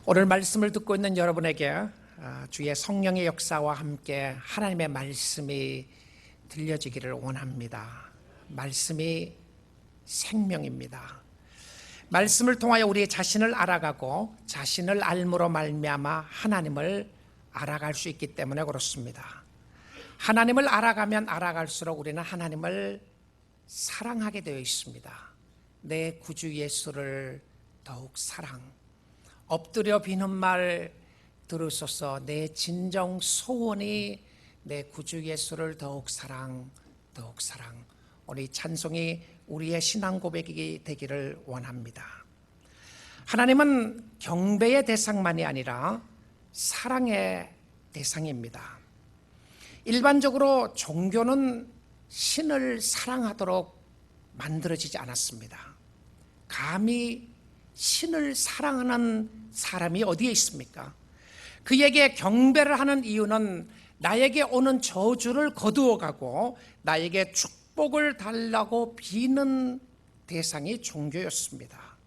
오늘 말씀을 듣고 있는 여러분에게 주의 성령의 역사와 함께 하나님의 말씀이 들려지기를 원합니다. 말씀이 생명입니다. 말씀을 통하여 우리 자신을 알아가고 자신을 알므로 말미암아 하나님을 알아갈 수 있기 때문에 그렇습니다. 하나님을 알아가면 알아갈수록 우리는 하나님을 사랑하게 되어 있습니다. 내 구주 예수를 더욱 사랑. 엎드려 비는 말 들으소서. 내 진정 소원이 내 구주 예수를 더욱 사랑, 더욱 사랑. 오늘 이 찬송이 우리의 신앙 고백이 되기를 원합니다. 하나님은 경배의 대상만이 아니라 사랑의 대상입니다. 일반적으로 종교는 신을 사랑하도록 만들어지지 않았습니다. 감히 신을 사랑하는 사람이 어디에 있습니까? 그에게 경배를 하는 이유는 나에게 오는 저주를 거두어가고 나에게 축복을 달라고 비는 대상이 종교였습니다.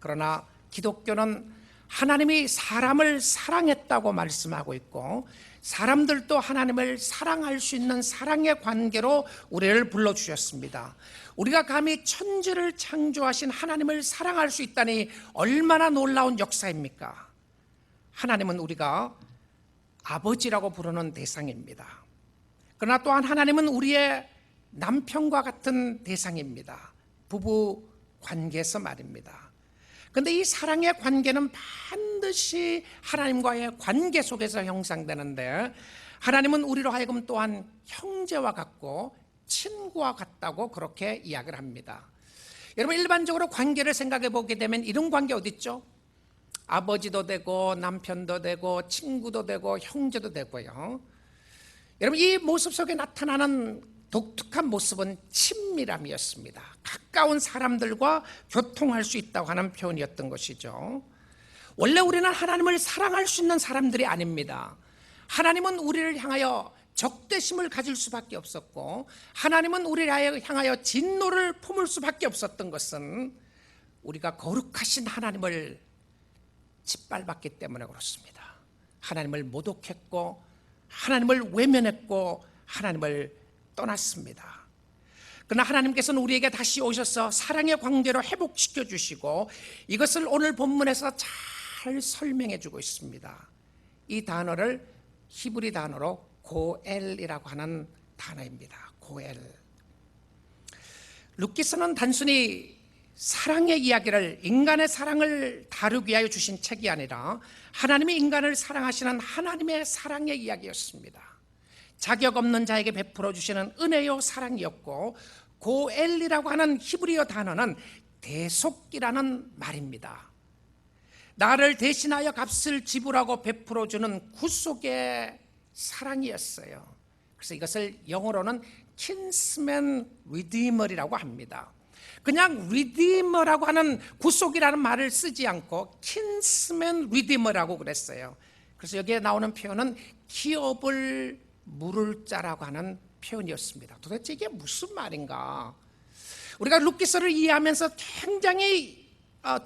그러나 기독교는 하나님이 사람을 사랑했다고 말씀하고 있고 사람들도 하나님을 사랑할 수 있는 사랑의 관계로 우리를 불러주셨습니다. 우리가 감히 천지를 창조하신 하나님을 사랑할 수 있다니 얼마나 놀라운 역사입니까? 하나님은 우리가 아버지라고 부르는 대상입니다. 그러나 또한 하나님은 우리의 남편과 같은 대상입니다. 부부 관계에서 말입니다. 그런데 이 사랑의 관계는 반드시 하나님과의 관계 속에서 형성되는데 하나님은 우리로 하여금 또한 형제와 같고 친구와 같다고 그렇게 이야기를 합니다. 여러분, 일반적으로 관계를 생각해 보게 되면 이런 관계 어디 있죠? 아버지도 되고 남편도 되고 친구도 되고 형제도 되고요. 여러분, 이 모습 속에 나타나는 독특한 모습은 친밀함이었습니다. 가까운 사람들과 교통할 수 있다고 하는 표현이었던 것이죠. 원래 우리는 하나님을 사랑할 수 있는 사람들이 아닙니다. 하나님은 우리를 향하여 적대심을 가질 수밖에 없었고 하나님은 우리를 향하여 진노를 품을 수밖에 없었던 것은 우리가 거룩하신 하나님을 짓밟았기 때문에 그렇습니다. 하나님을 모독했고 하나님을 외면했고 하나님을 떠났습니다. 그러나 하나님께서는 우리에게 다시 오셔서 사랑의 관계로 회복시켜 주시고 이것을 오늘 본문에서 잘 설명해 주고 있습니다. 이 단어를 히브리 단어로 고엘이라고 하는 단어입니다. 고엘. 루키스는 단순히 사랑의 이야기를, 인간의 사랑을 다루기 위하여 주신 책이 아니라 하나님이 인간을 사랑하시는 하나님의 사랑의 이야기였습니다. 자격 없는 자에게 베풀어 주시는 은혜요 사랑이었고 고엘이라고 하는 히브리어 단어는 대속기라는 말입니다. 나를 대신하여 값을 지불하고 베풀어 주는 구속의 사랑이었어요. 그래서 이것을 영어로는 kinsman redeemer이라고 합니다. 그냥 redeemer라고 하는 구속이라는 말을 쓰지 않고 kinsman redeemer라고 그랬어요. 그래서 여기에 나오는 표현은 기업을 물을 자라고 하는 표현이었습니다. 도대체 이게 무슨 말인가? 우리가 룻기서를 이해하면서 굉장히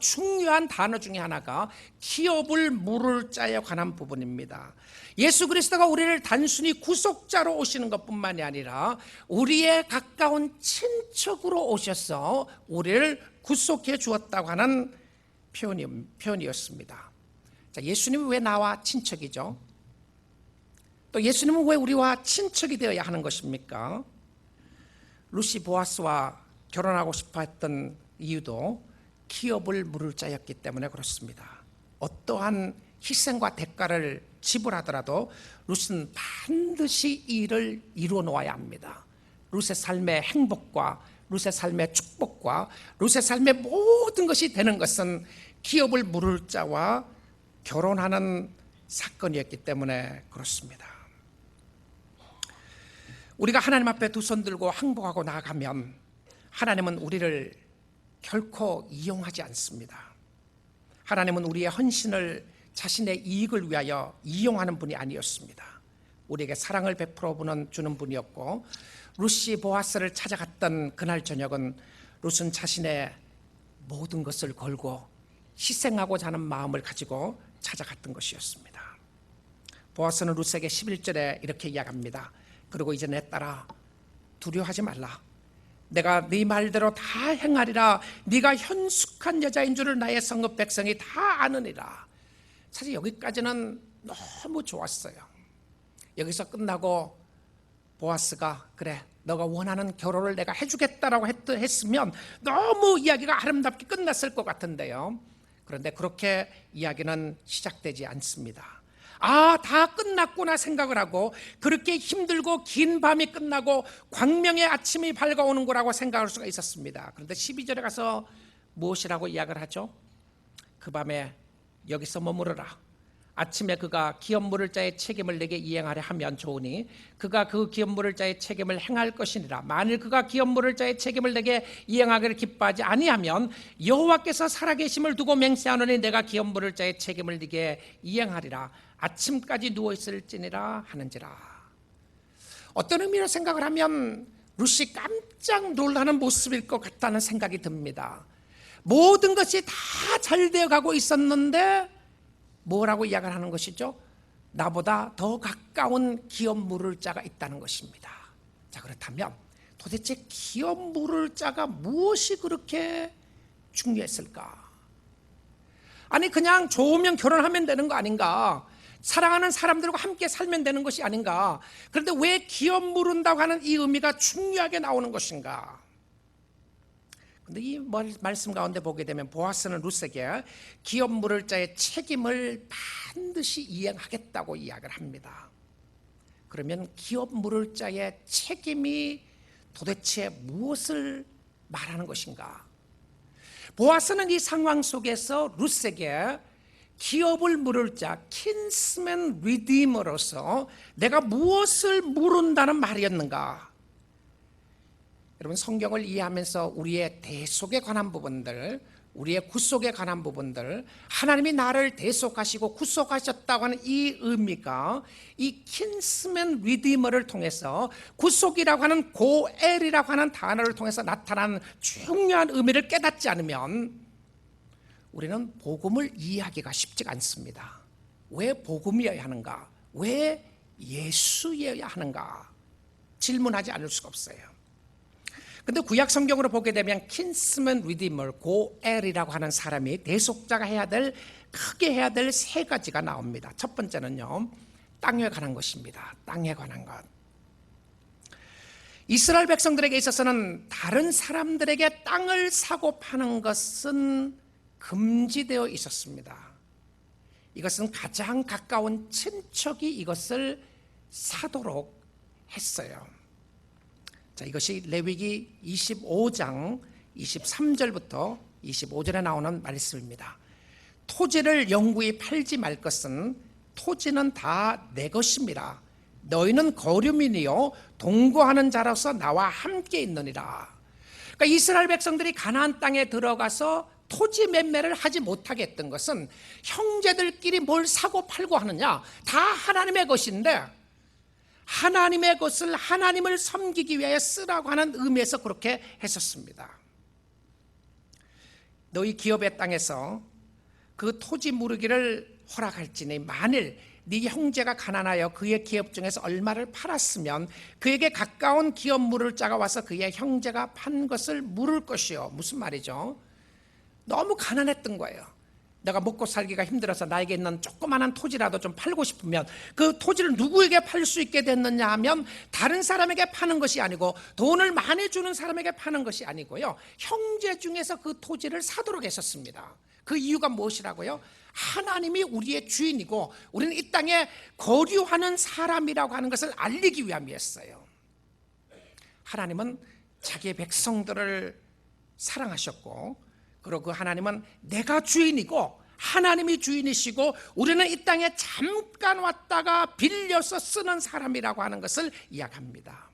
중요한 단어 중에 하나가 기업을 물을 자에 관한 부분입니다. 예수 그리스도가 우리를 단순히 구속자로 오시는 것뿐만이 아니라 우리의 가까운 친척으로 오셔서 우리를 구속해 주었다고 하는 표현이었습니다. 자, 예수님이 왜 나와 친척이죠? 또 예수님은 왜 우리와 친척이 되어야 하는 것입니까? 루시 보아스와 결혼하고 싶어 했던 이유도 기업을 물을 자였기 때문에 그렇습니다. 어떠한 희생과 대가를 지불하더라도 룻은 반드시 이 일을 이루어 놓아야 합니다. 룻의 삶의 행복과 룻의 삶의 축복과 룻의 삶의 모든 것이 되는 것은 기업을 물을 자와 결혼하는 사건이었기 때문에 그렇습니다. 우리가 하나님 앞에 두 손 들고 항복하고 나아가면 하나님은 우리를 결코 이용하지 않습니다. 하나님은 우리의 헌신을 자신의 이익을 위하여 이용하는 분이 아니었습니다. 우리에게 사랑을 베풀어 주는 분이었고 룻이 보아스를 찾아갔던 그날 저녁은 룻은 자신의 모든 것을 걸고 희생하고자 하는 마음을 가지고 찾아갔던 것이었습니다. 보아스는 룻에게 11절에 이렇게 이야기합니다. 그리고 이제 내 딸아, 두려워하지 말라. 내가 네 말대로 다 행하리라. 네가 현숙한 여자인 줄을 나의 성읍 백성이 다 아느니라. 사실 여기까지는 너무 좋았어요. 여기서 끝나고 보아스가 그래, 너가 원하는 결혼을 내가 해주겠다라고 했으면 너무 이야기가 아름답게 끝났을 것 같은데요. 그런데 그렇게 이야기는 시작되지 않습니다. 다 끝났구나 생각을 하고, 그렇게 힘들고 긴 밤이 끝나고 광명의 아침이 밝아오는 거라고 생각할 수가 있었습니다. 그런데 12절에 가서 무엇이라고 이야기를 하죠? 그 밤에 여기서 머무르라. 아침에 그가 기업 물을 자의 책임을 내게 이행하려 하면 좋으니 그가 그 기업 물을 자의 책임을 행할 것이니라. 만일 그가 기업 물을 자의 책임을 내게 이행하기를 기뻐하지 아니하면 여호와께서 살아계심을 두고 맹세하노니 내가 기업 물을 자의 책임을 네게 이행하리라. 아침까지 누워있을지니라 하는지라. 어떤 의미로 생각을 하면 룻이 깜짝 놀라는 모습일 것 같다는 생각이 듭니다. 모든 것이 다 잘 되어가고 있었는데 뭐라고 이야기를 하는 것이죠? 나보다 더 가까운 기업 물을 자가 있다는 것입니다. 자, 그렇다면 도대체 기업 물을 자가 무엇이 그렇게 중요했을까? 아니, 그냥 좋으면 결혼하면 되는 거 아닌가? 사랑하는 사람들과 함께 살면 되는 것이 아닌가? 그런데 왜 기업 물은다고 하는 이 의미가 중요하게 나오는 것인가? 근데 이 말씀 가운데 보게 되면 보아스는 룻에게 기업 물을 자의 책임을 반드시 이행하겠다고 이야기를 합니다. 그러면 기업 물을 자의 책임이 도대체 무엇을 말하는 것인가? 보아스는 이 상황 속에서 룻에게 기업을 물을 자, 킨스맨 리디머로서 내가 무엇을 물은다는 말이었는가? 여러분, 성경을 이해하면서 우리의 대속에 관한 부분들, 우리의 구속에 관한 부분들, 하나님이 나를 대속하시고 구속하셨다고 하는 이 의미가 이 킨스맨 리디머를 통해서 구속이라고 하는 고엘이라고 하는 단어를 통해서 나타난 중요한 의미를 깨닫지 않으면 우리는 복음을 이해하기가 쉽지가 않습니다. 왜 복음이어야 하는가? 왜 예수여야 하는가? 질문하지 않을 수가 없어요. 근데 구약 성경으로 보게 되면 킨스맨 리디머, 고엘이라고 하는 사람이 대속자가 크게 해야 될 세 가지가 나옵니다. 첫 번째는요, 땅에 관한 것입니다. 땅에 관한 것. 이스라엘 백성들에게 있어서는 다른 사람들에게 땅을 사고 파는 것은 금지되어 있었습니다. 이것은 가장 가까운 친척이 이것을 사도록 했어요. 자, 이것이 레위기 25장 23절부터 25절에 나오는 말씀입니다. 토지를 영구히 팔지 말 것은 토지는 다 내 것입니다. 너희는 거류민이요 동거하는 자로서 나와 함께 있느니라. 그러니까 이스라엘 백성들이 가나안 땅에 들어가서 토지 매매를 하지 못하게 했던 것은 형제들끼리 뭘 사고 팔고 하느냐, 다 하나님의 것인데 하나님의 것을 하나님을 섬기기 위해 쓰라고 하는 의미에서 그렇게 했었습니다. 너희 기업의 땅에서 그 토지 무르기를 허락할지니 만일 네 형제가 가난하여 그의 기업 중에서 얼마를 팔았으면 그에게 가까운 기업 물을 자가 와서 그의 형제가 판 것을 물을 것이요. 무슨 말이죠? 너무 가난했던 거예요. 내가 먹고 살기가 힘들어서 나에게 있는 조그마한 토지라도 좀 팔고 싶으면 그 토지를 누구에게 팔 수 있게 됐느냐 하면 다른 사람에게 파는 것이 아니고 돈을 많이 주는 사람에게 파는 것이 아니고요, 형제 중에서 그 토지를 사도록 했었습니다. 그 이유가 무엇이라고요? 하나님이 우리의 주인이고 우리는 이 땅에 거류하는 사람이라고 하는 것을 알리기 위함이었어요. 하나님은 자기의 백성들을 사랑하셨고, 그리고 그 하나님은 내가 주인이고 하나님이 주인이시고 우리는 이 땅에 잠깐 왔다가 빌려서 쓰는 사람이라고 하는 것을 이야기합니다.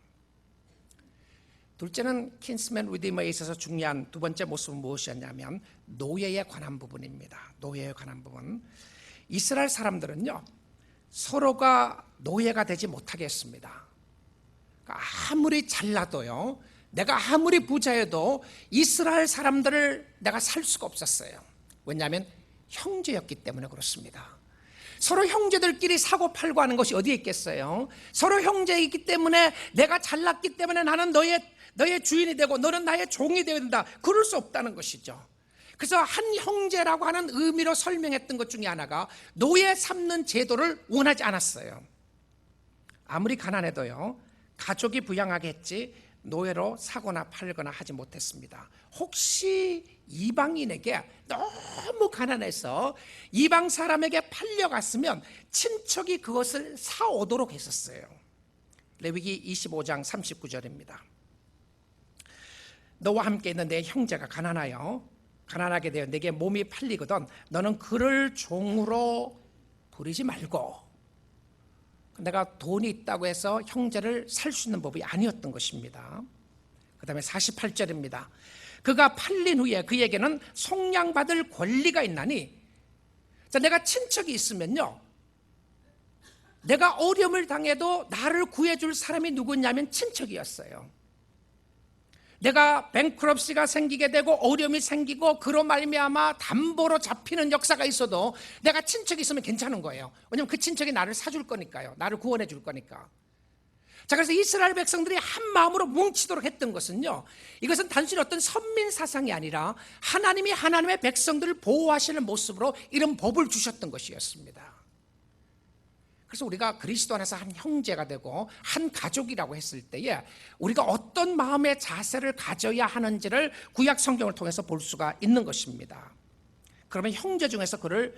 둘째는 킨스맨 리디머에 있어서 중요한 두 번째 모습은 무엇이었냐면 노예에 관한 부분입니다. 노예에 관한 부분. 이스라엘 사람들은요, 서로가 노예가 되지 못하게 했습니다. 그러니까 아무리 잘나도요, 내가 아무리 부자여도 이스라엘 사람들을 내가 살 수가 없었어요. 왜냐하면 형제였기 때문에 그렇습니다. 서로 형제들끼리 사고팔고 하는 것이 어디에 있겠어요? 서로 형제이기 때문에 내가 잘났기 때문에 나는 너의 주인이 되고 너는 나의 종이 되어야 된다, 그럴 수 없다는 것이죠. 그래서 한 형제라고 하는 의미로 설명했던 것 중에 하나가 노예 삼는 제도를 원하지 않았어요. 아무리 가난해도요, 가족이 부양하게 했지 노예로 사거나 팔거나 하지 못했습니다. 혹시 이방인에게 너무 가난해서 이방 사람에게 팔려갔으면 친척이 그것을 사오도록 했었어요. 레위기 25장 39절입니다. 너와 함께 있는 내 형제가 가난하게 되어 내게 몸이 팔리거든 너는 그를 종으로 부리지 말고. 내가 돈이 있다고 해서 형제를 살 수 있는 법이 아니었던 것입니다. 그 다음에 48절입니다. 그가 팔린 후에 그에게는 속량받을 권리가 있나니. 자, 내가 친척이 있으면요, 내가 어려움을 당해도 나를 구해줄 사람이 누구냐면 친척이었어요. 내가 뱅크럽시가 생기게 되고 어려움이 생기고 그로 말미암아 담보로 잡히는 역사가 있어도 내가 친척이 있으면 괜찮은 거예요. 왜냐하면 그 친척이 나를 사줄 거니까요. 나를 구원해 줄 거니까. 자, 그래서 이스라엘 백성들이 한 마음으로 뭉치도록 했던 것은요, 이것은 단순히 어떤 선민 사상이 아니라 하나님이 하나님의 백성들을 보호하시는 모습으로 이런 법을 주셨던 것이었습니다. 그래서 우리가 그리스도 안에서 한 형제가 되고 한 가족이라고 했을 때에 우리가 어떤 마음의 자세를 가져야 하는지를 구약 성경을 통해서 볼 수가 있는 것입니다. 그러면 형제 중에서 그를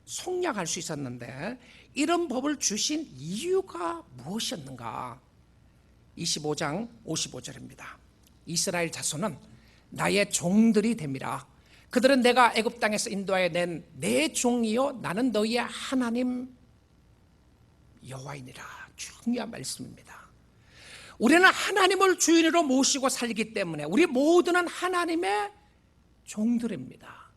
속량할 수 있었는데 이런 법을 주신 이유가 무엇이었는가? 25장 55절입니다. 이스라엘 자손은 나의 종들이 됨이라. 그들은 내가 애굽 땅에서 인도하여 낸 내 종이요 나는 너희의 하나님 여호와이니라. 중요한 말씀입니다. 우리는 하나님을 주인으로 모시고 살기 때문에 우리 모두는 하나님의 종들입니다.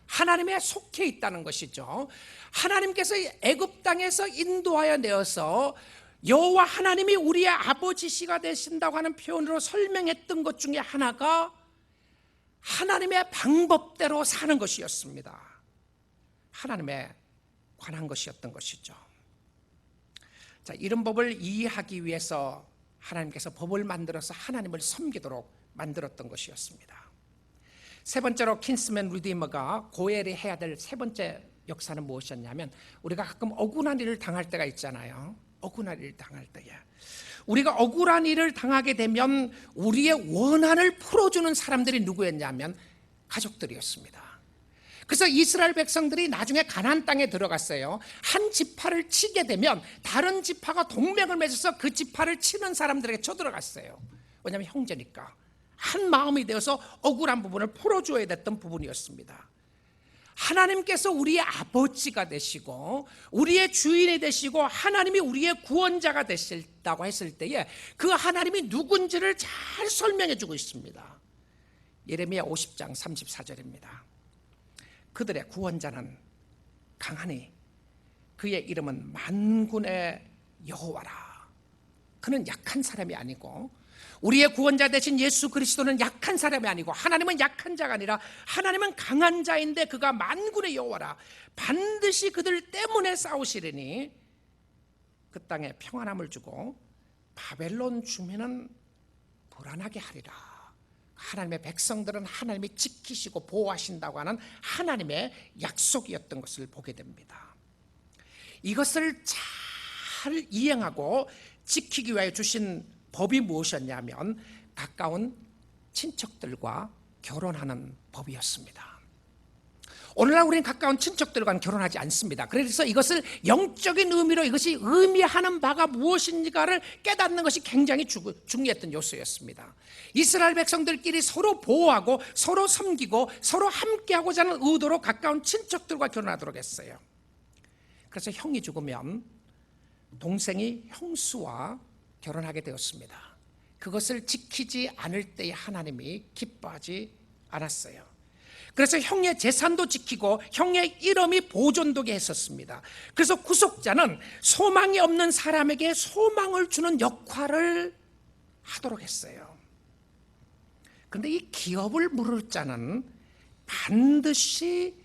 하나님에 속해 있다는 것이죠. 하나님께서 애굽 땅에서 인도하여 내어서 여호와 하나님이 우리의 아버지시가 되신다고 하는 표현으로 설명했던 것 중에 하나가 하나님의 방법대로 사는 것이었습니다. 하나님에 관한 것이었던 것이죠. 자, 이런 법을 이해하기 위해서 하나님께서 법을 만들어서 하나님을 섬기도록 만들었던 것이었습니다. 세 번째로 킨스맨 리디머가 고엘이 해야 될 세 번째 역사는 무엇이었냐면, 우리가 가끔 억울한 일을 당할 때가 있잖아요. 억울한 일을 당할 때에 우리가 억울한 일을 당하게 되면 우리의 원한을 풀어주는 사람들이 누구였냐면 가족들이었습니다. 그래서 이스라엘 백성들이 나중에 가나안 땅에 들어갔어요. 한 지파를 치게 되면 다른 지파가 동맹을 맺어서 그 지파를 치는 사람들에게 쳐들어갔어요. 왜냐하면 형제니까 한 마음이 되어서 억울한 부분을 풀어줘야 됐던 부분이었습니다. 하나님께서 우리의 아버지가 되시고 우리의 주인이 되시고 하나님이 우리의 구원자가 되셨다고 했을 때에 그 하나님이 누군지를 잘 설명해 주고 있습니다. 예레미야 50장 34절입니다. 그들의 구원자는 강하니 그의 이름은 만군의 여호와라. 그는 약한 사람이 아니고 우리의 구원자 되신 예수 그리스도는 약한 사람이 아니고 하나님은 약한 자가 아니라 하나님은 강한 자인데 그가 만군의 여호와라. 반드시 그들 때문에 싸우시리니 그 땅에 평안함을 주고 바벨론 주민은 불안하게 하리라. 하나님의 백성들은 하나님이 지키시고 보호하신다고 하는 하나님의 약속이었던 것을 보게 됩니다. 이것을 잘 이행하고 지키기 위하여 주신 법이 무엇이었냐면 가까운 친척들과 결혼하는 법이었습니다. 오늘날 우리는 가까운 친척들과는 결혼하지 않습니다. 그래서 이것을 영적인 의미로 이것이 의미하는 바가 무엇인가를 깨닫는 것이 굉장히 중요했던 요소였습니다. 이스라엘 백성들끼리 서로 보호하고 서로 섬기고 서로 함께하고자 하는 의도로 가까운 친척들과 결혼하도록 했어요. 그래서 형이 죽으면 동생이 형수와 결혼하게 되었습니다. 그것을 지키지 않을 때에 하나님이 기뻐하지 않았어요. 그래서 형의 재산도 지키고 형의 이름이 보존되게 했었습니다. 그래서 구속자는 소망이 없는 사람에게 소망을 주는 역할을 하도록 했어요. 그런데 이 기업을 물을 자는 반드시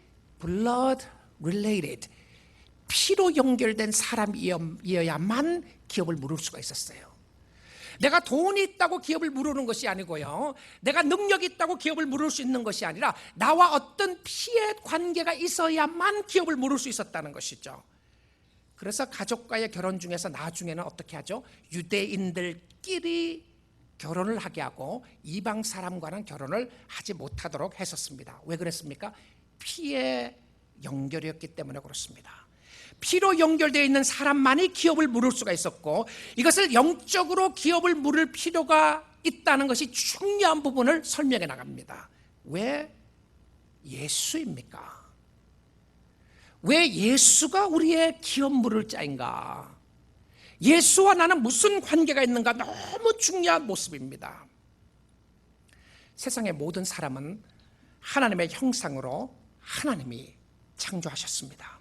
blood related, 피로 연결된 사람이어야만 기업을 물을 수가 있었어요. 내가 돈이 있다고 기업을 물으는 것이 아니고요, 내가 능력이 있다고 기업을 물을 수 있는 것이 아니라 나와 어떤 피의 관계가 있어야만 기업을 물을 수 있었다는 것이죠. 그래서 가족과의 결혼 중에서 나중에는 어떻게 하죠? 유대인들끼리 결혼을 하게 하고 이방 사람과는 결혼을 하지 못하도록 했었습니다. 왜 그랬습니까? 피의 연결이었기 때문에 그렇습니다. 피로 연결되어 있는 사람만이 기업을 물을 수가 있었고, 이것을 영적으로 기업을 물을 필요가 있다는 것이 중요한 부분을 설명해 나갑니다. 왜 예수입니까? 왜 예수가 우리의 기업 물을 자인가? 예수와 나는 무슨 관계가 있는가? 너무 중요한 모습입니다. 세상의 모든 사람은 하나님의 형상으로 하나님이 창조하셨습니다.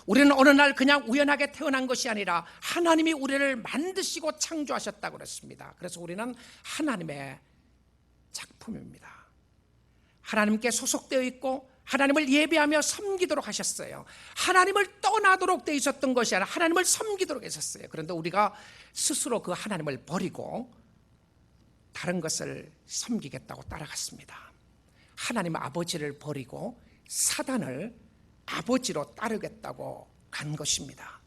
우리는 어느 날 그냥 우연하게 태어난 것이 아니라 하나님이 우리를 만드시고 창조하셨다고 그랬습니다. 그래서 우리는 하나님의 작품입니다. 하나님께 소속되어 있고 하나님을 예배하며 섬기도록 하셨어요. 하나님을 떠나도록 되어 있었던 것이 아니라 하나님을 섬기도록 하셨어요. 그런데 우리가 스스로 그 하나님을 버리고 다른 것을 섬기겠다고 따라갔습니다. 하나님 아버지를 버리고 사단을 아버지로 따르겠다고 간 것입니다.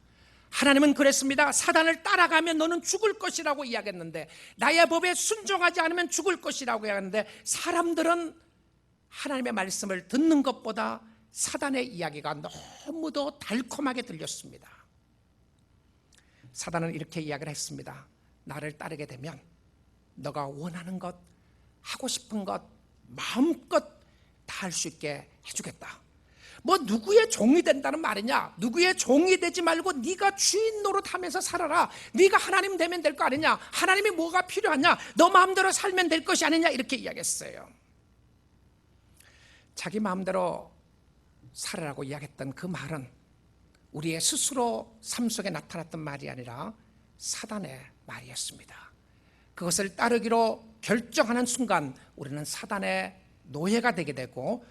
하나님은 그랬습니다. 사단을 따라가면 너는 죽을 것이라고 이야기했는데, 나의 법에 순종하지 않으면 죽을 것이라고 이야기했는데, 사람들은 하나님의 말씀을 듣는 것보다 사단의 이야기가 너무도 달콤하게 들렸습니다. 사단은 이렇게 이야기를 했습니다. 나를 따르게 되면 너가 원하는 것, 하고 싶은 것 마음껏 다 할 수 있게 해주겠다. 뭐 누구의 종이 된다는 말이냐? 누구의 종이 되지 말고 네가 주인 노릇하면서 살아라. 네가 하나님 되면 될 거 아니냐? 하나님이 뭐가 필요하냐? 너 마음대로 살면 될 것이 아니냐? 이렇게 이야기했어요. 자기 마음대로 살아라고 이야기했던 그 말은 우리의 스스로 삶 속에 나타났던 말이 아니라 사단의 말이었습니다. 그것을 따르기로 결정하는 순간 우리는 사단의 노예가 되게 되고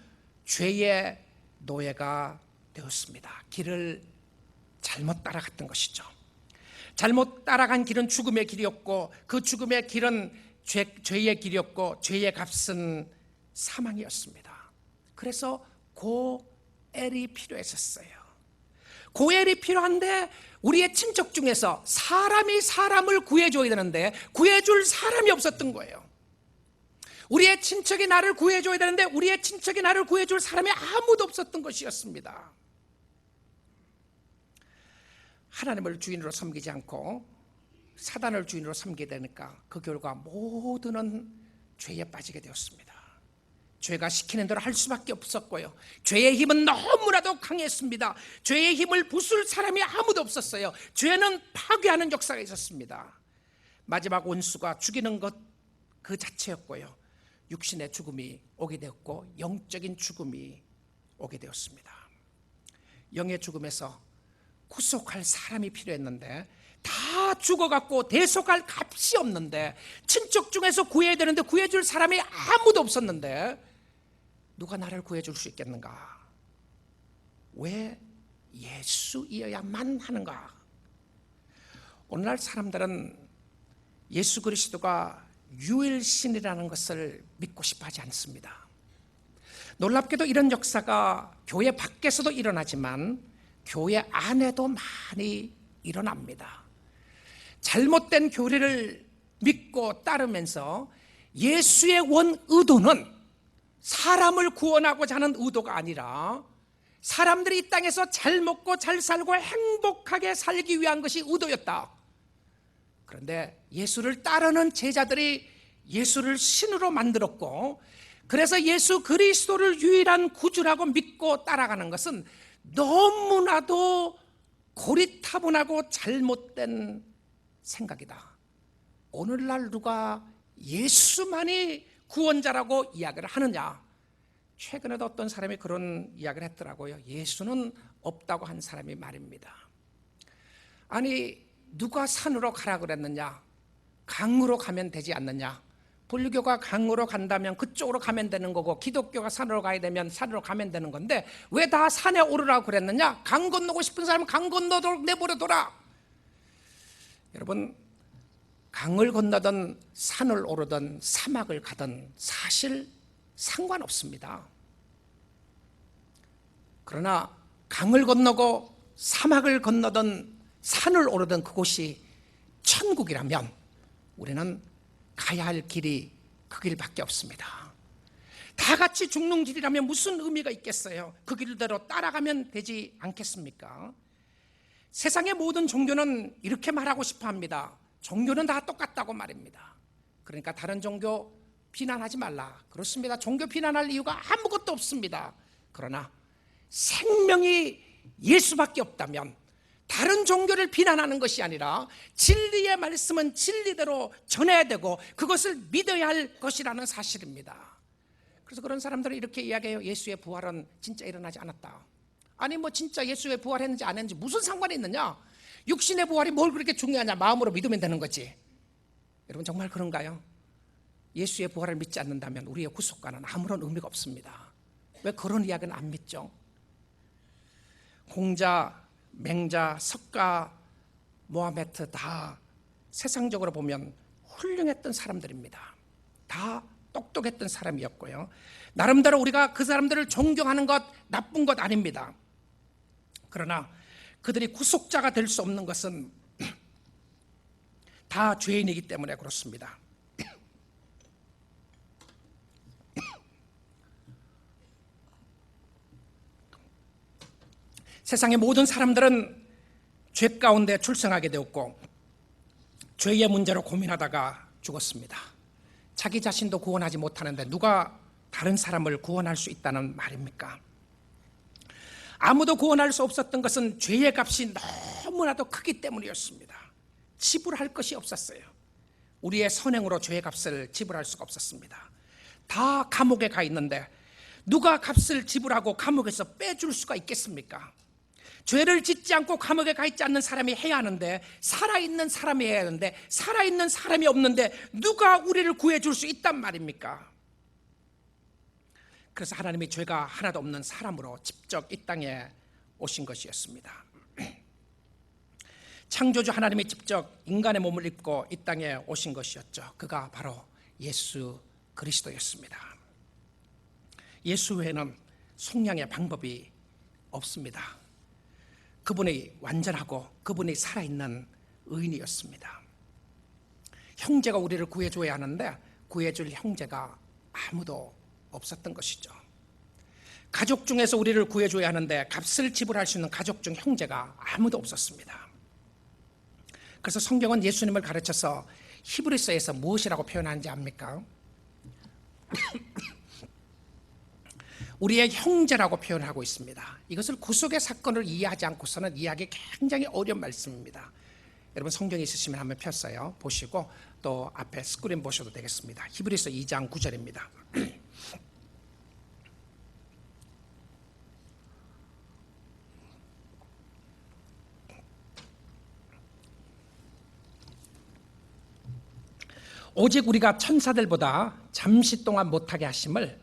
죄의 노예가 되었습니다. 길을 잘못 따라갔던 것이죠. 잘못 따라간 길은 죽음의 길이었고, 그 죽음의 길은 죄의 길이었고, 죄의 값은 사망이었습니다. 그래서 고엘이 필요했었어요. 고엘이 필요한데 우리의 친척 중에서 사람이 사람을 구해줘야 되는데 구해줄 사람이 없었던 거예요. 우리의 친척이 나를 구해줘야 되는데 우리의 친척이 나를 구해줄 사람이 아무도 없었던 것이었습니다. 하나님을 주인으로 섬기지 않고 사단을 주인으로 섬기게 되니까 그 결과 모두는 죄에 빠지게 되었습니다. 죄가 시키는 대로 할 수밖에 없었고요. 죄의 힘은 너무나도 강했습니다. 죄의 힘을 부술 사람이 아무도 없었어요. 죄는 파괴하는 역사가 있었습니다. 마지막 원수가 죽이는 것 그 자체였고요. 육신의 죽음이 오게 되었고 영적인 죽음이 오게 되었습니다. 영의 죽음에서 구속할 사람이 필요했는데 다 죽어갖고 대속할 값이 없는데, 친척 중에서 구해야 되는데 구해줄 사람이 아무도 없었는데 누가 나를 구해줄 수 있겠는가? 왜 예수이어야만 하는가? 오늘날 사람들은 예수 그리스도가 유일신이라는 것을 믿고 싶어 하지 않습니다. 놀랍게도 이런 역사가 교회 밖에서도 일어나지만 교회 안에도 많이 일어납니다. 잘못된 교리를 믿고 따르면서 예수의 원 의도는 사람을 구원하고자 하는 의도가 아니라 사람들이 이 땅에서 잘 먹고 잘 살고 행복하게 살기 위한 것이 의도였다. 그런데 예수를 따르는 제자들이 예수를 신으로 만들었고, 그래서 예수 그리스도를 유일한 구주라고 믿고 따라가는 것은 너무나도 고리타분하고 잘못된 생각이다. 오늘날 누가 예수만이 구원자라고 이야기를 하느냐? 최근에도 어떤 사람이 그런 이야기를 했더라고요. 예수는 없다고 한 사람이 말입니다. 아니, 누가 산으로 가라 그랬느냐? 강으로 가면 되지 않느냐? 불교가 강으로 간다면 그쪽으로 가면 되는 거고, 기독교가 산으로 가야 되면 산으로 가면 되는 건데 왜 다 산에 오르라고 그랬느냐? 강 건너고 싶은 사람은 강 건너도록 내버려둬라. 여러분, 강을 건너든 산을 오르든 사막을 가든 사실 상관없습니다. 그러나 강을 건너고 사막을 건너든 산을 오르든 그곳이 천국이라면 우리는 가야 할 길이 그 길밖에 없습니다. 다 같이 죽는 길이라면 무슨 의미가 있겠어요? 그 길대로 따라가면 되지 않겠습니까? 세상의 모든 종교는 이렇게 말하고 싶어 합니다. 종교는 다 똑같다고 말입니다. 그러니까 다른 종교 비난하지 말라. 그렇습니다. 종교 비난할 이유가 아무것도 없습니다. 그러나 생명이 예수밖에 없다면 다른 종교를 비난하는 것이 아니라 진리의 말씀은 진리대로 전해야 되고 그것을 믿어야 할 것이라는 사실입니다. 그래서 그런 사람들은 이렇게 이야기해요. 예수의 부활은 진짜 일어나지 않았다. 아니 뭐 진짜 예수의 부활했는지 안 했는지 무슨 상관이 있느냐? 육신의 부활이 뭘 그렇게 중요하냐? 마음으로 믿으면 되는 거지. 여러분 정말 그런가요? 예수의 부활을 믿지 않는다면 우리의 구속과는 아무런 의미가 없습니다. 왜 그런 이야기는 안 믿죠? 공자, 맹자, 석가, 모하메트 다 세상적으로 보면 훌륭했던 사람들입니다. 다 똑똑했던 사람이었고요. 나름대로 우리가 그 사람들을 존경하는 것 나쁜 것 아닙니다. 그러나 그들이 구속자가 될 수 없는 것은 다 죄인이기 때문에 그렇습니다. 세상의 모든 사람들은 죄 가운데 출생하게 되었고 죄의 문제로 고민하다가 죽었습니다. 자기 자신도 구원하지 못하는데 누가 다른 사람을 구원할 수 있다는 말입니까? 아무도 구원할 수 없었던 것은 죄의 값이 너무나도 크기 때문이었습니다. 지불할 것이 없었어요. 우리의 선행으로 죄의 값을 지불할 수가 없었습니다. 다 감옥에 가 있는데 누가 값을 지불하고 감옥에서 빼줄 수가 있겠습니까? 죄를 짓지 않고 감옥에 가 있지 않는 사람이 해야 하는데 살아있는 사람이 해야 하는데 살아있는 사람이 없는데 누가 우리를 구해줄 수 있단 말입니까? 그래서 하나님이 죄가 하나도 없는 사람으로 직접 이 땅에 오신 것이었습니다. 창조주 하나님이 직접 인간의 몸을 입고 이 땅에 오신 것이었죠. 그가 바로 예수 그리스도였습니다. 예수 외에는 속량의 방법이 없습니다. 그분이 완전하고 그분이 살아있는 의인이었습니다. 형제가 우리를 구해줘야 하는데 구해줄 형제가 아무도 없었던 것이죠. 가족 중에서 우리를 구해줘야 하는데 값을 지불할 수 있는 가족 중 형제가 아무도 없었습니다. 그래서 성경은 예수님을 가르쳐서 히브리서에서 무엇이라고 표현하는지 압니까? 우리의 형제라고 표현하고 있습니다. 이것을 구속의 사건을 이해하지 않고서는 이해하기 굉장히 어려운 말씀입니다. 여러분 성경이 있으시면 한번 폈어요. 보시고 또 앞에 스크린 보셔도 되겠습니다. 히브리서 2장 9절입니다. 오직 우리가 천사들보다 잠시 동안 못하게 하심을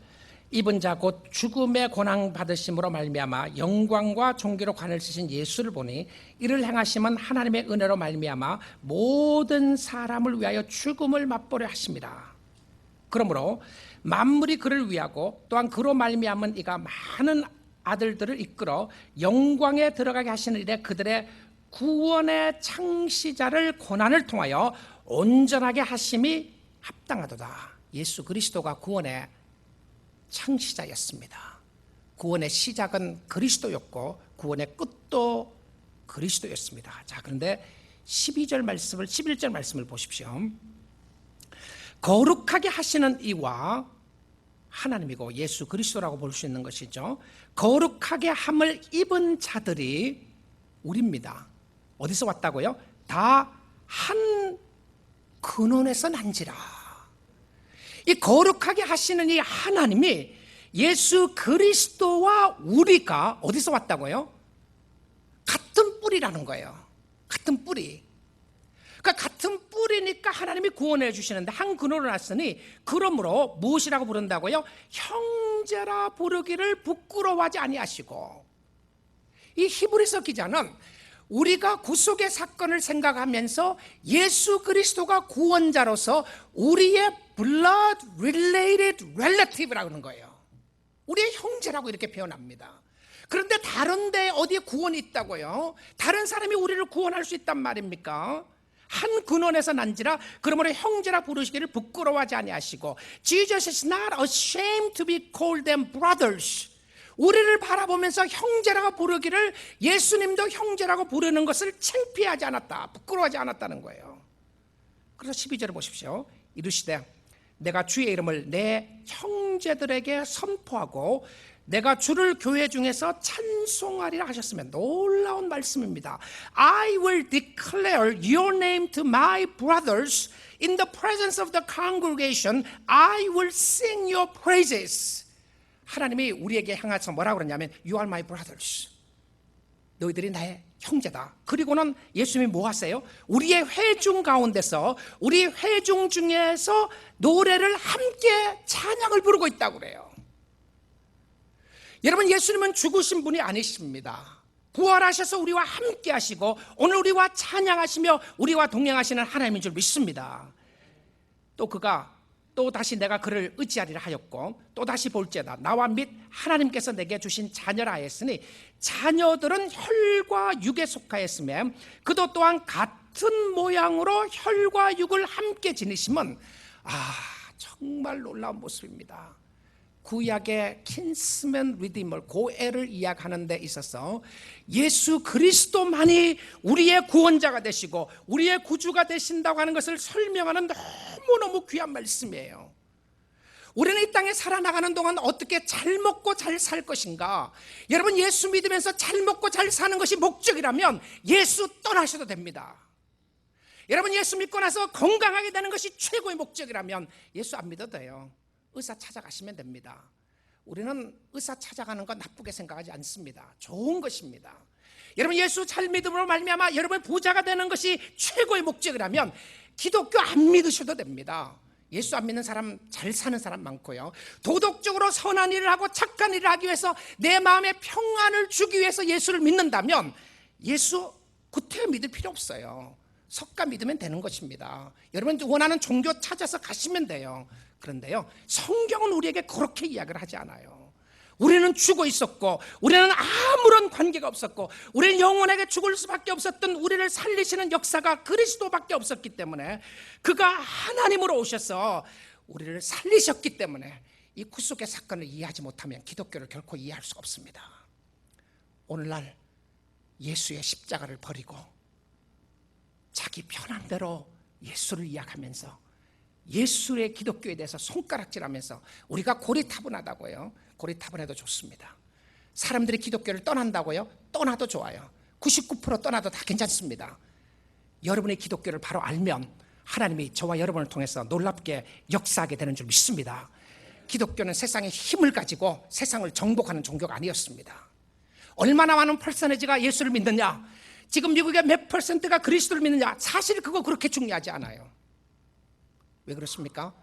입은 자 곧 죽음의 고난 받으심으로 말미암아 영광과 존귀로 관을 쓰신 예수를 보니 이를 행하심은 하나님의 은혜로 말미암아 모든 사람을 위하여 죽음을 맛보려 하심이라. 그러므로 만물이 그를 위하고 또한 그로 말미암은 이가 많은 아들들을 이끌어 영광에 들어가게 하시는 일에 그들의 구원의 창시자를 고난을 통하여 온전하게 하심이 합당하도다. 예수 그리스도가 구원의 창시자였습니다. 구원의 시작은 그리스도였고 구원의 끝도 그리스도였습니다. 자, 그런데 11절 말씀을 보십시오. 거룩하게 하시는 이와 하나님이고 예수 그리스도라고 볼 수 있는 것이죠. 거룩하게 함을 입은 자들이 우리입니다. 어디서 왔다고요? 다 한 근원에서 난지라. 이 거룩하게 하시는 이 하나님이 예수 그리스도와 우리가 어디서 왔다고요? 같은 뿌리라는 거예요. 같은 뿌리. 그러니까 같은 뿌리니까 하나님이 구원해 주시는데 한 근원을 났으니 그러므로 무엇이라고 부른다고요? 형제라 부르기를 부끄러워하지 아니하시고. 이 히브리서 기자는 우리가 구속의 사건을 생각하면서 예수 그리스도가 구원자로서 우리의 blood related relative라고 하는 거예요. 우리의 형제라고 이렇게 표현합니다. 그런데 다른 데 어디에 구원이 있다고요? 다른 사람이 우리를 구원할 수 있단 말입니까? 한 근원에서 난지라 그러므로 형제라 부르시기를 부끄러워하지 아니하시고 Jesus is not ashamed to be called them brothers. 우리를 바라보면서 형제라고 부르기를 예수님도 형제라고 부르는 것을 창피하지 않았다, 부끄러워하지 않았다는 거예요. 그래서 12절을 보십시오. 이르시되 내가 주의 이름을 내 형제들에게 선포하고 내가 주를 교회 중에서 찬송하리라 하셨으면, 놀라운 말씀입니다. I will declare your name to my brothers in the presence of the congregation. I will sing your praises. 하나님이 우리에게 향해서 뭐라고 그러냐면 You are my brothers. 너희들이 나의 형제다. 그리고는 예수님이 뭐 하세요? 우리의 회중 가운데서, 우리 회중 중에서 노래를 함께 찬양을 부르고 있다고 그래요. 여러분, 예수님은 죽으신 분이 아니십니다. 부활하셔서 우리와 함께 하시고 오늘 우리와 찬양하시며 우리와 동행하시는 하나님인 줄 믿습니다. 또 그가 또 다시 내가 그를 의지하리라 하였고 또 다시 볼지어다 나와 및 하나님께서 내게 주신 자녀라 하였으니 자녀들은 혈과 육에 속하였으며 그도 또한 같은 모양으로 혈과 육을 함께 지니심은 정말 놀라운 모습입니다. 구약의 킨스맨 리디머, 고애를 이야기하는 데 있어서 예수 그리스도만이 우리의 구원자가 되시고 우리의 구주가 되신다고 하는 것을 설명하는 너무너무 귀한 말씀이에요. 우리는 이 땅에 살아나가는 동안 어떻게 잘 먹고 잘 살 것인가? 여러분, 예수 믿으면서 잘 먹고 잘 사는 것이 목적이라면 예수 떠나셔도 됩니다. 여러분, 예수 믿고 나서 건강하게 되는 것이 최고의 목적이라면 예수 안 믿어도 돼요. 의사 찾아가시면 됩니다. 우리는 의사 찾아가는 건 나쁘게 생각하지 않습니다. 좋은 것입니다. 여러분, 예수 잘 믿음으로 말미암아 여러분 부자가 되는 것이 최고의 목적이라면 기독교 안 믿으셔도 됩니다. 예수 안 믿는 사람 잘 사는 사람 많고요. 도덕적으로 선한 일을 하고 착한 일을 하기 위해서 내 마음에 평안을 주기 위해서 예수를 믿는다면 예수 구태 믿을 필요 없어요. 석가 믿으면 되는 것입니다. 여러분 원하는 종교 찾아서 가시면 돼요. 그런데요, 성경은 우리에게 그렇게 이야기를 하지 않아요. 우리는 죽어 있었고 우리는 아무런 관계가 없었고 우리는 영원하게 죽을 수밖에 없었던 우리를 살리시는 역사가 그리스도밖에 없었기 때문에 그가 하나님으로 오셔서 우리를 살리셨기 때문에 이 구속의 사건을 이해하지 못하면 기독교를 결코 이해할 수가 없습니다. 오늘날 예수의 십자가를 버리고 자기 편한 대로 예수를 이야기하면서 예수의 기독교에 대해서 손가락질하면서 우리가 고리타분하다고요. 고리타분해도 좋습니다. 사람들이 기독교를 떠난다고요? 떠나도 좋아요. 99% 떠나도 다 괜찮습니다. 여러분의 기독교를 바로 알면 하나님이 저와 여러분을 통해서 놀랍게 역사하게 되는 줄 믿습니다. 기독교는 세상의 힘을 가지고 세상을 정복하는 종교가 아니었습니다. 얼마나 많은 퍼센티지가 예수를 믿느냐, 지금 미국의 몇 퍼센트가 그리스도를 믿느냐, 사실 그거 그렇게 중요하지 않아요. 왜 그렇습니까?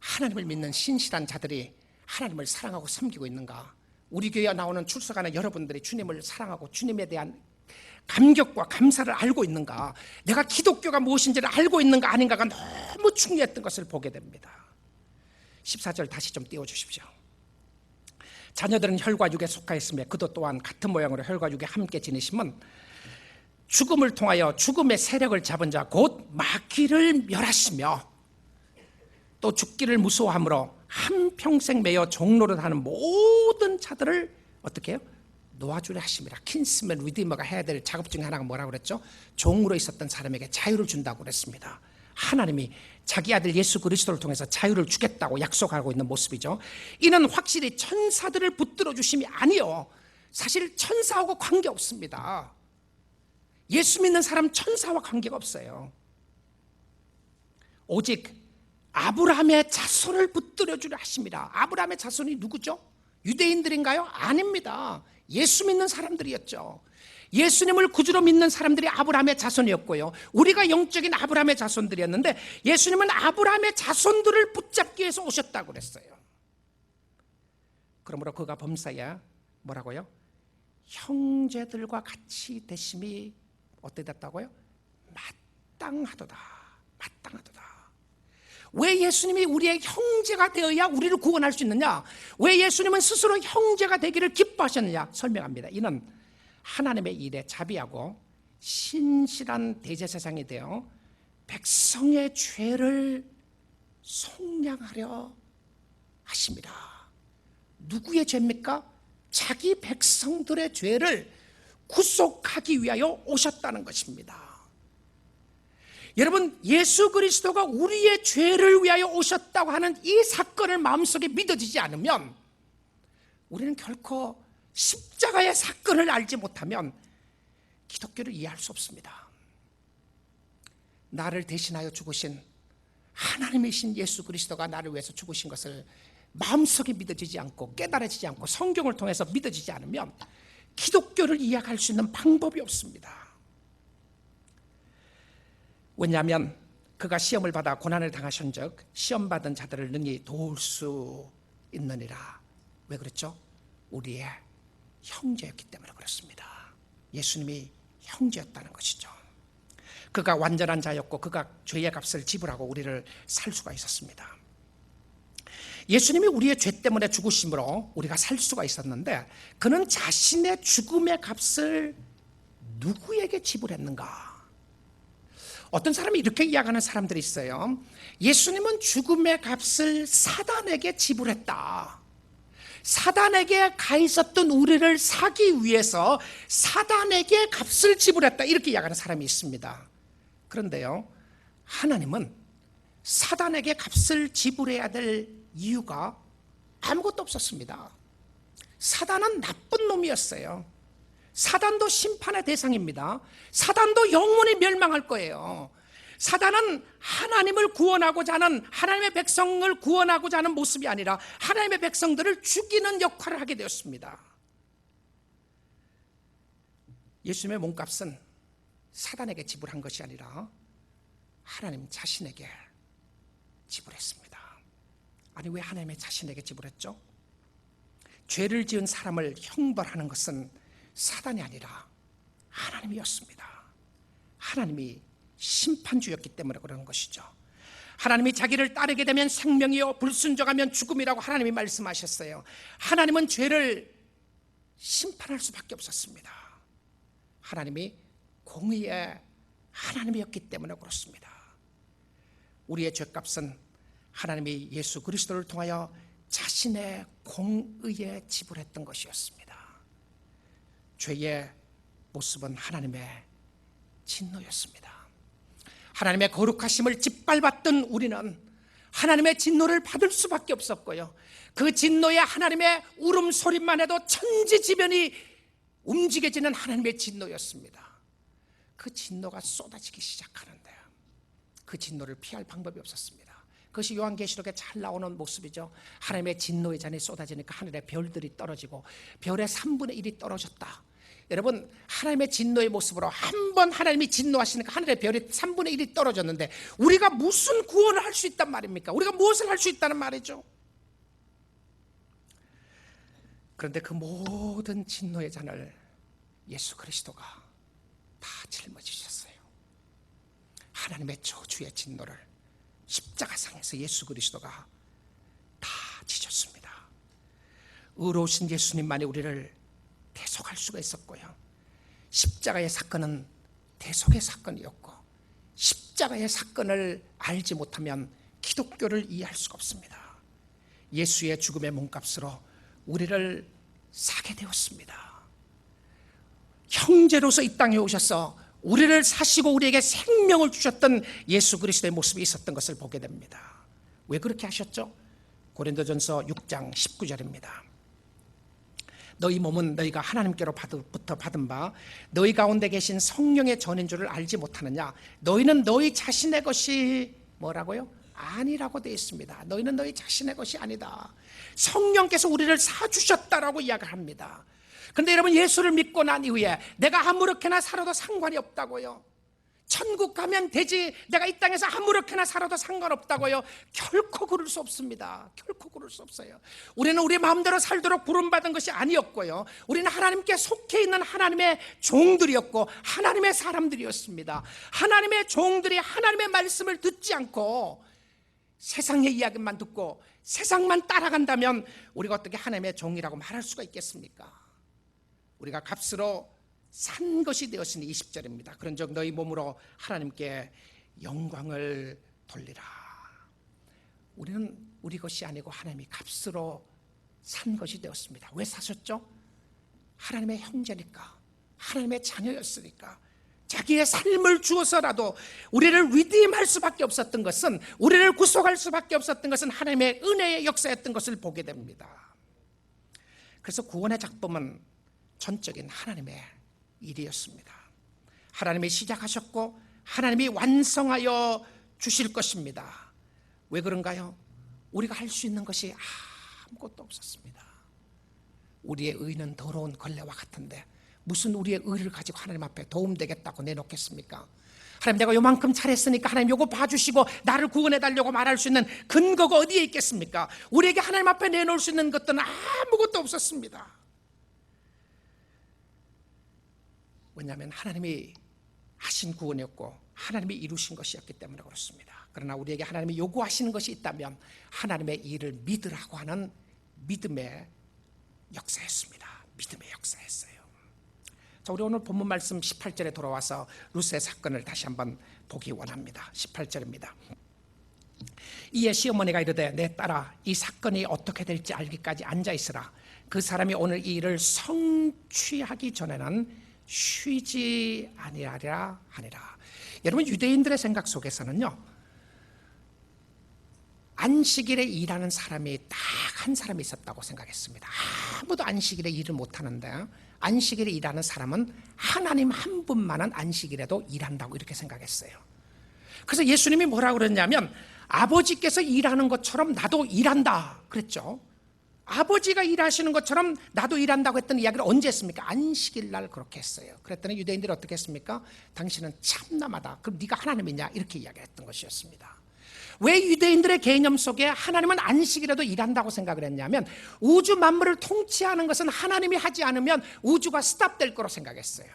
하나님을 믿는 신실한 자들이 하나님을 사랑하고 섬기고 있는가? 우리 교회에 나오는 출석하는 여러분들이 주님을 사랑하고 주님에 대한 감격과 감사를 알고 있는가? 내가 기독교가 무엇인지를 알고 있는가 아닌가가 너무 중요했던 것을 보게 됩니다. 14절 다시 좀 띄워주십시오. 자녀들은 혈과 육에 속하였으며 그도 또한 같은 모양으로 혈과 육에 함께 지니심은 죽음을 통하여 죽음의 세력을 잡은 자 곧 마귀를 멸하시며 또 죽기를 무서워함으로 한평생 매여 종노릇하는 모든 자들을 어떻게 해요? 놓아주려 하심이라. 킨스맨 리디머가 해야 될 작업 중에 하나가 뭐라고 그랬죠? 종으로 있었던 사람에게 자유를 준다고 그랬습니다. 하나님이 자기 아들 예수 그리스도를 통해서 자유를 주겠다고 약속하고 있는 모습이죠. 이는 확실히 천사들을 붙들어 주심이 아니요, 사실 천사하고 관계없습니다. 예수 믿는 사람 천사와 관계가 없어요. 오직 아브라함의 자손을 붙들어 주려 하심이라. 아브라함의 자손이 누구죠? 유대인들인가요? 아닙니다. 예수 믿는 사람들이었죠. 예수님을 구주로 믿는 사람들이 아브라함의 자손이었고요, 우리가 영적인 아브라함의 자손들이었는데 예수님은 아브라함의 자손들을 붙잡기 위해서 오셨다고 그랬어요. 그러므로 그가 범사에 뭐라고요? 형제들과 같이 되심이 어떻게 됐다고요? 마땅하도다. 마땅하도다. 왜 예수님이 우리의 형제가 되어야 우리를 구원할 수 있느냐? 왜 예수님은 스스로 형제가 되기를 기뻐하셨느냐? 설명합니다. 이는 하나님의 일에 자비하고 신실한 대제사장이 되어 백성의 죄를 속량하려 하십니다. 누구의 죄입니까? 자기 백성들의 죄를 구속하기 위하여 오셨다는 것입니다. 여러분, 예수 그리스도가 우리의 죄를 위하여 오셨다고 하는 이 사건을 마음속에 믿어지지 않으면 우리는 결코 십자가의 사건을 알지 못하면 기독교를 이해할 수 없습니다. 나를 대신하여 죽으신 하나님이신 예수 그리스도가 나를 위해서 죽으신 것을 마음속에 믿어지지 않고 깨달아지지 않고 성경을 통해서 믿어지지 않으면 기독교를 이해할 수 있는 방법이 없습니다. 왜냐하면 그가 시험을 받아 고난을 당하신즉 시험받은 자들을 능히 도울 수 있느니라. 왜 그랬죠? 우리의 형제였기 때문에 그렇습니다. 예수님이 형제였다는 것이죠. 그가 완전한 자였고 그가 죄의 값을 지불하고 우리를 살 수가 있었습니다. 예수님이 우리의 죄 때문에 죽으심으로 우리가 살 수가 있었는데 그는 자신의 죽음의 값을 누구에게 지불했는가? 어떤 사람이 이렇게 이야기하는 사람들이 있어요. 예수님은 죽음의 값을 사단에게 지불했다. 사단에게 가 있었던 우리를 사기 위해서 사단에게 값을 지불했다. 이렇게 이야기하는 사람이 있습니다. 그런데요, 하나님은 사단에게 값을 지불해야 될 이유가 아무것도 없었습니다. 사단은 나쁜 놈이었어요. 사단도 심판의 대상입니다. 사단도 영원히 멸망할 거예요. 사단은 하나님을 구원하고자 하는, 하나님의 백성을 구원하고자 하는 모습이 아니라 하나님의 백성들을 죽이는 역할을 하게 되었습니다. 예수님의 몸값은 사단에게 지불한 것이 아니라 하나님 자신에게 지불했습니다. 아니, 왜 하나님의 자신에게 지불했죠? 죄를 지은 사람을 형벌하는 것은 사단이 아니라 하나님이었습니다. 하나님이 심판주였기 때문에 그런 것이죠. 하나님이 자기를 따르게 되면 생명이요 불순종하면 죽음이라고 하나님이 말씀하셨어요. 하나님은 죄를 심판할 수밖에 없었습니다. 하나님이 공의의 하나님이었기 때문에 그렇습니다. 우리의 죄값은 하나님이 예수 그리스도를 통하여 자신의 공의에 지불했던 것이었습니다. 죄의 모습은 하나님의 진노였습니다. 하나님의 거룩하심을 짓밟았던 우리는 하나님의 진노를 받을 수밖에 없었고요, 그 진노에 하나님의 울음소리만 해도 천지지변이 움직여지는 하나님의 진노였습니다. 그 진노가 쏟아지기 시작하는데 그 진노를 피할 방법이 없었습니다. 그것이 요한계시록에 잘 나오는 모습이죠. 하나님의 진노의 잔이 쏟아지니까 하늘에 별들이 떨어지고 별의 3분의 1이 떨어졌다. 여러분, 하나님의 진노의 모습으로 한 번 하나님이 진노하시니까 하늘의 별이 3분의 1이 떨어졌는데 우리가 무슨 구원을 할 수 있단 말입니까? 우리가 무엇을 할 수 있다는 말이죠? 그런데 그 모든 진노의 잔을 예수 그리스도가 다 짊어지셨어요. 하나님의 저주의 진노를 십자가상에서 예수 그리스도가 다 지셨습니다. 의로우신 예수님만이 우리를 대속할 수가 있었고요, 십자가의 사건은 대속의 사건이었고 십자가의 사건을 알지 못하면 기독교를 이해할 수가 없습니다. 예수의 죽음의 몸값으로 우리를 사게 되었습니다. 형제로서 이 땅에 오셔서 우리를 사시고 우리에게 생명을 주셨던 예수 그리스도의 모습이 있었던 것을 보게 됩니다. 왜 그렇게 하셨죠? 고린도전서 6장 19절입니다. 너희 몸은 너희가 하나님께로부터 받은 바 너희 가운데 계신 성령의 전인 줄을 알지 못하느냐? 너희는 너희 자신의 것이 뭐라고요? 아니라고 되어 있습니다. 너희는 너희 자신의 것이 아니다. 성령께서 우리를 사주셨다라고 이야기합니다. 그런데 여러분, 예수를 믿고 난 이후에 내가 아무렇게나 살아도 상관이 없다고요. 천국 가면 되지, 내가 이 땅에서 아무렇게나 살아도 상관없다고요. 결코 그럴 수 없습니다. 결코 그럴 수 없어요. 우리는 우리 마음대로 살도록 부름받은 것이 아니었고요, 우리는 하나님께 속해 있는 하나님의 종들이었고 하나님의 사람들이었습니다. 하나님의 종들이 하나님의 말씀을 듣지 않고 세상의 이야기만 듣고 세상만 따라간다면 우리가 어떻게 하나님의 종이라고 말할 수가 있겠습니까? 우리가 값으로 산 것이 되었으니 20절입니다. 그런즉 너희 몸으로 하나님께 영광을 돌리라. 우리는 우리 것이 아니고 하나님이 값으로 산 것이 되었습니다. 왜 사셨죠? 하나님의 형제니까, 하나님의 자녀였으니까. 자기의 삶을 주어서라도 우리를 리디임할 수밖에 없었던 것은, 우리를 구속할 수밖에 없었던 것은 하나님의 은혜의 역사였던 것을 보게 됩니다. 그래서 구원의 작품은 전적인 하나님의 일이었습니다. 하나님이 시작하셨고 하나님이 완성하여 주실 것입니다. 왜 그런가요? 우리가 할 수 있는 것이 아무것도 없었습니다. 우리의 의는 더러운 걸레와 같은데 무슨 우리의 의를 가지고 하나님 앞에 도움되겠다고 내놓겠습니까? 하나님, 내가 요만큼 잘했으니까 하나님 요거 봐주시고 나를 구원해달라고 말할 수 있는 근거가 어디에 있겠습니까? 우리에게 하나님 앞에 내놓을 수 있는 것들은 아무것도 없었습니다. 왜냐하면 하나님이 하신 구원이었고 하나님이 이루신 것이었기 때문에 그렇습니다. 그러나 우리에게 하나님이 요구하시는 것이 있다면 하나님의 일을 믿으라고 하는 믿음의 역사였습니다. 믿음의 역사였어요. 자, 우리 오늘 본문 말씀 18절에 돌아와서 루스의 사건을 다시 한번 보기 원합니다. 18절입니다. 이에 시어머니가 이르되 내 딸아, 이 사건이 어떻게 될지 알기까지 앉아있으라. 그 사람이 오늘 이 일을 성취하기 전에는 쉬지 아니하리라 하니라. 여러분, 유대인들의 생각 속에서는요, 안식일에 일하는 사람이 딱 한 사람이 있었다고 생각했습니다. 아무도 안식일에 일을 못하는데 안식일에 일하는 사람은 하나님 한 분만은 안식일에도 일한다고 이렇게 생각했어요. 그래서 예수님이 뭐라고 그랬냐면 아버지께서 일하는 것처럼 나도 일한다 그랬죠. 아버지가 일하시는 것처럼 나도 일한다고 했던 이야기를 언제 했습니까? 안식일 날 그렇게 했어요. 그랬더니 유대인들이 어떻게 했습니까? 당신은 참남하다. 그럼 네가 하나님이냐? 이렇게 이야기했던 것이었습니다. 왜 유대인들의 개념 속에 하나님은 안식일에도 일한다고 생각을 했냐면 우주 만물을 통치하는 것은 하나님이 하지 않으면 우주가 스탑될 거로 생각했어요.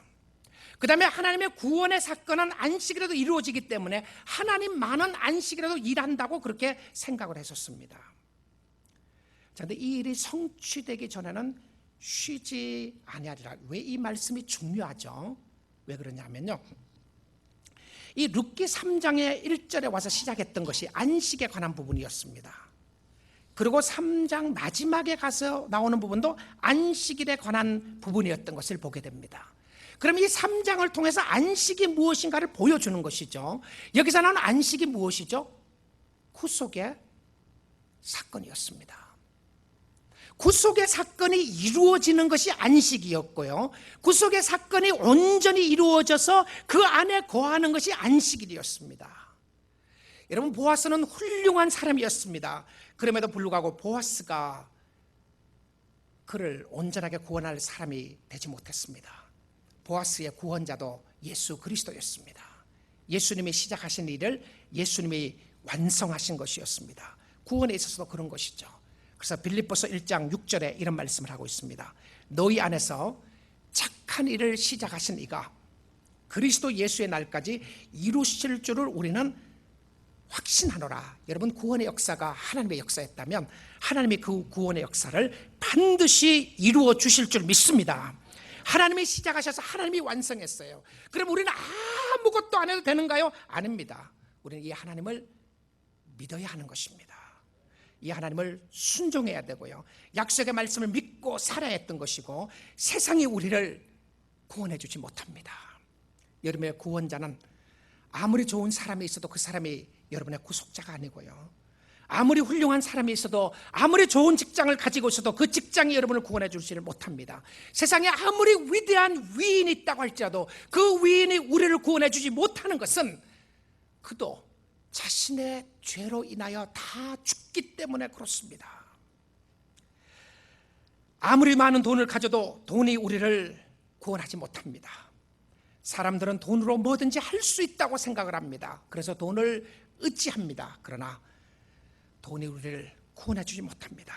그 다음에 하나님의 구원의 사건은 안식일에도 이루어지기 때문에 하나님만은 안식일에도 일한다고 그렇게 생각을 했었습니다. 그런데 이 일이 성취되기 전에는 쉬지 아니하리라. 왜 이 말씀이 중요하죠? 왜 그러냐면요, 이 룻기 3장의 1절에 와서 시작했던 것이 안식에 관한 부분이었습니다. 그리고 3장 마지막에 가서 나오는 부분도 안식일에 관한 부분이었던 것을 보게 됩니다. 그럼 이 3장을 통해서 안식이 무엇인가를 보여주는 것이죠. 여기서는 안식이 무엇이죠? 구속의 사건이었습니다. 구속의 사건이 이루어지는 것이 안식이었고요, 구속의 사건이 온전히 이루어져서 그 안에 거하는 것이 안식일이었습니다. 여러분, 보아스는 훌륭한 사람이었습니다. 그럼에도 불구하고 보아스가 그를 온전하게 구원할 사람이 되지 못했습니다. 보아스의 구원자도 예수 그리스도였습니다. 예수님이 시작하신 일을 예수님이 완성하신 것이었습니다. 구원에 있어서도 그런 것이죠. 그래서 빌립보서 1장 6절에 이런 말씀을 하고 있습니다. 너희 안에서 착한 일을 시작하신 이가 그리스도 예수의 날까지 이루실 줄을 우리는 확신하노라. 여러분, 구원의 역사가 하나님의 역사였다면 하나님이 그 구원의 역사를 반드시 이루어 주실 줄 믿습니다. 하나님이 시작하셔서 하나님이 완성했어요. 그럼 우리는 아무것도 안 해도 되는가요? 아닙니다. 우리는 이 하나님을 믿어야 하는 것입니다. 이 하나님을 순종해야 되고요, 약속의 말씀을 믿고 살아야 했던 것이고, 세상이 우리를 구원해 주지 못합니다. 여러분의 구원자는 아무리 좋은 사람이 있어도 그 사람이 여러분의 구속자가 아니고요, 아무리 훌륭한 사람이 있어도, 아무리 좋은 직장을 가지고 있어도 그 직장이 여러분을 구원해 주지를 못합니다. 세상에 아무리 위대한 위인이 있다고 할지라도 그 위인이 우리를 구원해 주지 못하는 것은 그도 자신의 죄로 인하여 다 죽기 때문에 그렇습니다. 아무리 많은 돈을 가져도 돈이 우리를 구원하지 못합니다. 사람들은 돈으로 뭐든지 할 수 있다고 생각을 합니다. 그래서 돈을 의지합니다. 그러나 돈이 우리를 구원해 주지 못합니다.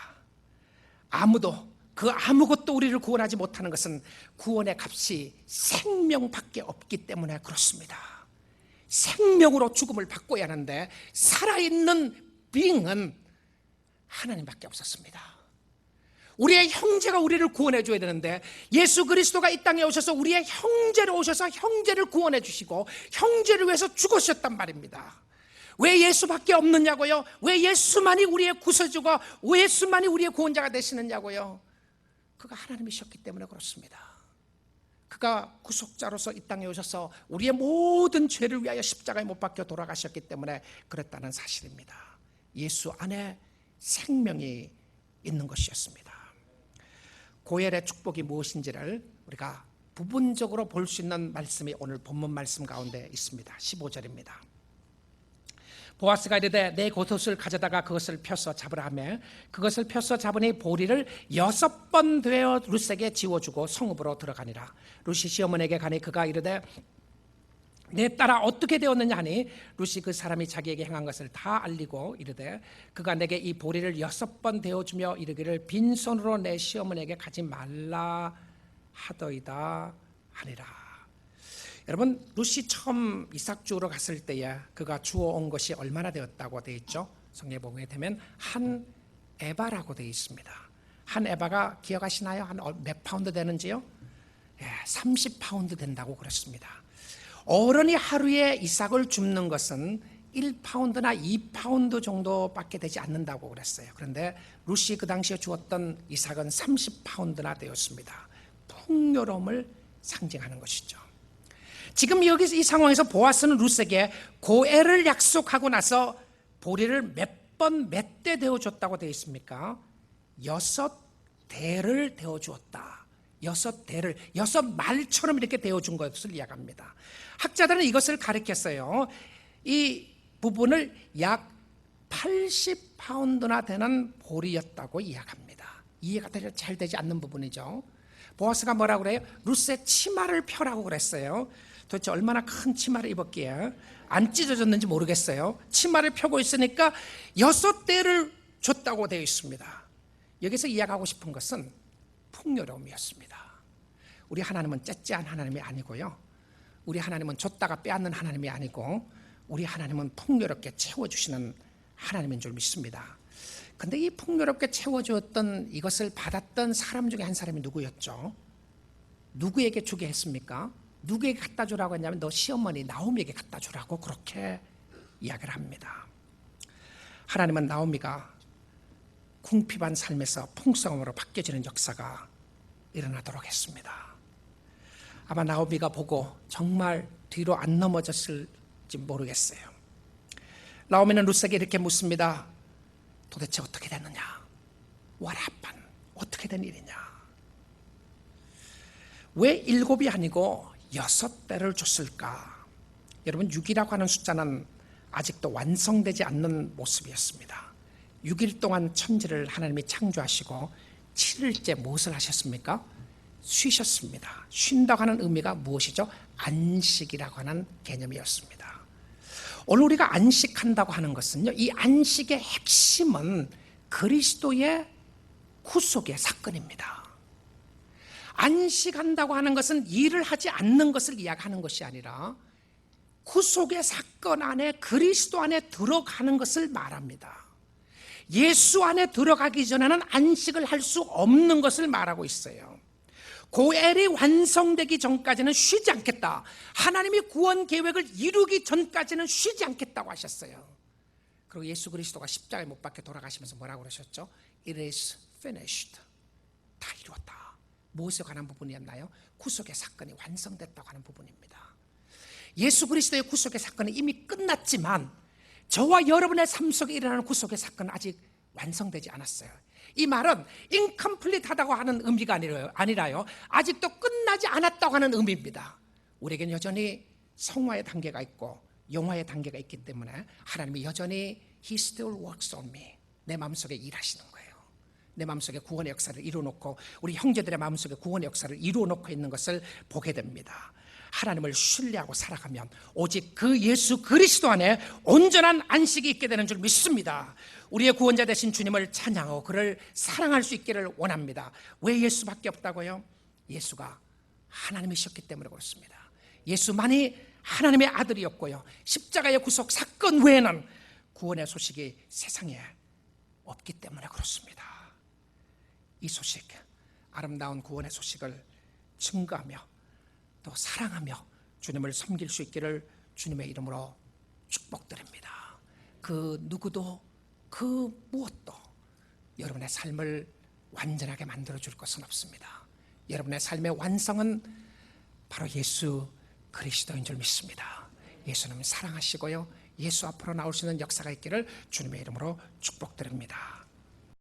아무것도 우리를 구원하지 못하는 것은 구원의 값이 생명밖에 없기 때문에 그렇습니다. 생명으로 죽음을 바꿔야 하는데 살아있는 빙은 하나님밖에 없었습니다. 우리의 형제가 우리를 구원해 줘야 되는데 예수 그리스도가 이 땅에 오셔서 우리의 형제로 오셔서 형제를 구원해 주시고 형제를 위해서 죽으셨단 말입니다. 왜 예수밖에 없느냐고요? 왜 예수만이 우리의 구세주고 왜 예수만이 우리의 구원자가 되시느냐고요? 그가 하나님이셨기 때문에 그렇습니다. 그가 구속자로서 이 땅에 오셔서 우리의 모든 죄를 위하여 십자가에 못 박혀 돌아가셨기 때문에 그랬다는 사실입니다. 예수 안에 생명이 있는 것이었습니다. 고엘의 축복이 무엇인지를 우리가 부분적으로 볼 수 있는 말씀이 오늘 본문 말씀 가운데 있습니다. 15절입니다. 보아스가 이르되 내 겉옷을 가져다가 그것을 펴서 잡으라 하며 그것을 펴서 잡으니 보리를 6번 되어 룻에게 지워주고 성읍으로 들어가니라. 룻이 시어머니에게 가니 그가 이르되 내 딸아 어떻게 되었느냐 하니 룻이 그 사람이 자기에게 행한 것을 다 알리고 이르되 그가 내게 이 보리를 6번 되어주며 이르기를 빈손으로 내 시어머니에게 가지 말라 하더이다 하니라. 여러분, 룻이 처음 이삭 주우러 갔을 때에 그가 주워온 것이 얼마나 되었다고 되어 있죠? 성경에 보게 되면 한 에바라고 되어 있습니다. 한 에바가 기억하시나요? 한 몇 파운드 되는지요? 30파운드 된다고 그랬습니다. 어른이 하루에 이삭을 줍는 것은 1파운드나 2파운드 정도밖에 되지 않는다고 그랬어요. 그런데 룻이 그 당시에 주었던 이삭은 30파운드나 되었습니다. 풍요로움을 상징하는 것이죠. 지금 여기서 이 상황에서 보아스는 룻에게 고엘을 약속하고 나서 보리를 몇 대 데워줬다고 되어 있습니까? 6대를 데워주었다. 6대를 6말처럼 이렇게 데워준 것을 이야기합니다. 학자들은 이것을 가리켰어요. 이 부분을 약 80파운드나 되는 보리였다고 이야기합니다. 이해가 잘 되지 않는 부분이죠. 보아스가 뭐라고 그래요? 룻의 치마를 펴라고 그랬어요. 도대체 얼마나 큰 치마를 입었기에 안 찢어졌는지 모르겠어요. 치마를 펴고 있으니까 6대를 줬다고 되어 있습니다. 여기서 이야기하고 싶은 것은 풍요로움이었습니다. 우리 하나님은 째째한 하나님이 아니고요, 우리 하나님은 줬다가 빼앗는 하나님이 아니고 우리 하나님은 풍요롭게 채워주시는 하나님인 줄 믿습니다. 근데 이 풍요롭게 채워주었던 이것을 받았던 사람 중에 한 사람이 누구였죠? 누구에게 주게 했습니까? 누구에게 갖다 주라고 했냐면 너 시어머니 나오미에게 갖다 주라고 그렇게 이야기를 합니다. 하나님은 나오미가 궁핍한 삶에서 풍성함으로 바뀌어지는 역사가 일어나도록 했습니다. 아마 나오미가 보고 정말 뒤로 안 넘어졌을지 모르겠어요. 나오미는 룻에게 이렇게 묻습니다. 도대체 어떻게 됐느냐? What happened? 어떻게 된 일이냐? 왜 7이 아니고 6대를 줬을까? 여러분, 6이라고 하는 숫자는 아직도 완성되지 않는 모습이었습니다. 6일 동안 천지를 하나님이 창조하시고 7일째 무엇을 하셨습니까? 쉬셨습니다. 쉰다고 하는 의미가 무엇이죠? 안식이라고 하는 개념이었습니다. 오늘 우리가 안식한다고 하는 것은요, 이 안식의 핵심은 그리스도의 구속의 사건입니다. 안식한다고 하는 것은 일을 하지 않는 것을 이야기하는 것이 아니라 구속의 사건 안에 그리스도 안에 들어가는 것을 말합니다. 예수 안에 들어가기 전에는 안식을 할 수 없는 것을 말하고 있어요. 고엘이 완성되기 전까지는 쉬지 않겠다. 하나님이 구원 계획을 이루기 전까지는 쉬지 않겠다고 하셨어요. 그리고 예수 그리스도가 십자가에 못 박혀 돌아가시면서 뭐라고 그러셨죠? It is finished. 다 이루었다. 무엇에 관한 부분이었나요? 구속의 사건이 완성됐다고 하는 부분입니다. 예수 그리스도의 구속의 사건은 이미 끝났지만 저와 여러분의 삶 속에 일어나는 구속의 사건은 아직 완성되지 않았어요. 이 말은 인컴플리트하다고 하는 의미가 아니라요, 아직도 끝나지 않았다고 하는 의미입니다. 우리에겐 여전히 성화의 단계가 있고 영화의 단계가 있기 때문에 하나님이 여전히 He still works on me, 내 마음속에 일하시는 거예요. 내 마음속에 구원의 역사를 이루어놓고 우리 형제들의 마음속에 구원의 역사를 이루어놓고 있는 것을 보게 됩니다. 하나님을 신뢰하고 살아가면 오직 그 예수 그리스도 안에 온전한 안식이 있게 되는 줄 믿습니다. 우리의 구원자 되신 주님을 찬양하고 그를 사랑할 수 있기를 원합니다. 왜 예수밖에 없다고요? 예수가 하나님이셨기 때문에 그렇습니다. 예수만이 하나님의 아들이었고요, 십자가의 구속 사건 외에는 구원의 소식이 세상에 없기 때문에 그렇습니다. 이 소식, 아름다운 구원의 소식을 증거하며 또 사랑하며 주님을 섬길 수 있기를 주님의 이름으로 축복드립니다. 그 누구도 그 무엇도 여러분의 삶을 완전하게 만들어줄 것은 없습니다. 여러분의 삶의 완성은 바로 예수 그리스도인 줄 믿습니다. 예수님 사랑하시고요, 예수 앞으로 나올 수 있는 역사가 있기를 주님의 이름으로 축복드립니다.